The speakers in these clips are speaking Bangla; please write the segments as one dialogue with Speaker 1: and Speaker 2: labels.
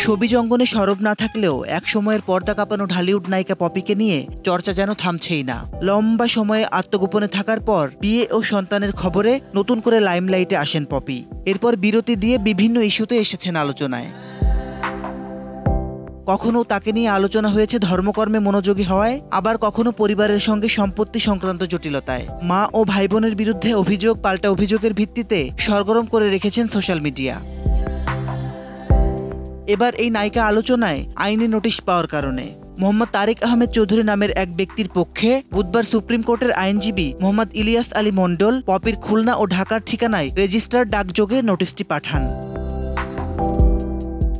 Speaker 1: ছবি অঙ্গনে সরব না থাকলেও এক সময়ের পর্দা কাঁপানো ঢালিউড নায়িকা পপিকে নিয়ে চর্চা যেন থামছেই না। লম্বা সময়ে আত্মগোপনে থাকার পর বিয়ে ও সন্তানের খবরে নতুন করে লাইমলাইটে আসেন পপি। এরপর বিরতি দিয়ে বিভিন্ন ইস্যুতে এসেছেন আলোচনায়। কখনো তাকে নিয়ে আলোচনা হয়েছে ধর্মকর্মে মনোযোগী হওয়ায়, আবার কখনো পরিবারের সঙ্গে সম্পত্তি সংক্রান্ত জটিলতায়। মা ও ভাই বোনের বিরুদ্ধে অভিযোগ পাল্টা অভিযোগের ভিত্তিতে সরগরম করে রেখেছেন সোশ্যাল মিডিয়া। এবার এই নায়িকা আলোচনায় আইনি নোটিশ পাওয়ার কারণে। মোহাম্মদ তারেক আহমেদ চৌধুরী নামের এক ব্যক্তির পক্ষে বুধবার সুপ্রিম কোর্টের আইনজীবী মোহাম্মদ ইলিয়াস আলী মণ্ডল পপির খুলনা ও ঢাকার ঠিকানায় রেজিস্টার্ড ডাকযোগে নোটিশটি পাঠান।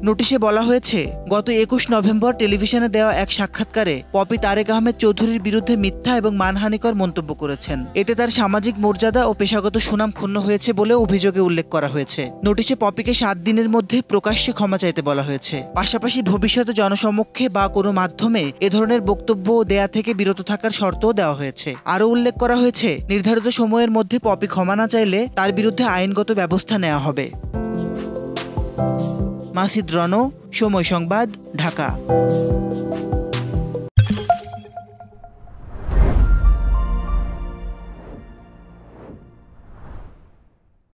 Speaker 1: নোটিশে বলা হয়েছে, গত 21 নভেম্বর টেলিভিশনে দেওয়া এক সাক্ষাৎকারে পপি তারেক আহমেদ চৌধুরীর বিরুদ্ধে মিথ্যা এবং মানহানিকর মন্তব্য করেছেন। এতে তার সামাজিক মর্যাদা ও পেশাগত সুনাম ক্ষুণ্ণ হয়েছে বলেও অভিযোগে উল্লেখ করা হয়েছে। নোটিশে পপিকে 7 দিনের মধ্যে প্রকাশ্যে ক্ষমা চাইতে বলা হয়েছে। পাশাপাশি ভবিষ্যতে জনসমক্ষে বা কোনো মাধ্যমে এ ধরনের বক্তব্য দেয়া থেকে বিরত থাকার শর্তও দেওয়া হয়েছে। আরও উল্লেখ করা হয়েছে, নির্ধারিত সময়ের মধ্যে পপি ক্ষমা না চাইলে তার বিরুদ্ধে আইনগত ব্যবস্থা নেওয়া হবে। মাসিদ রনো, সময় সংবাদ, ঢাকা।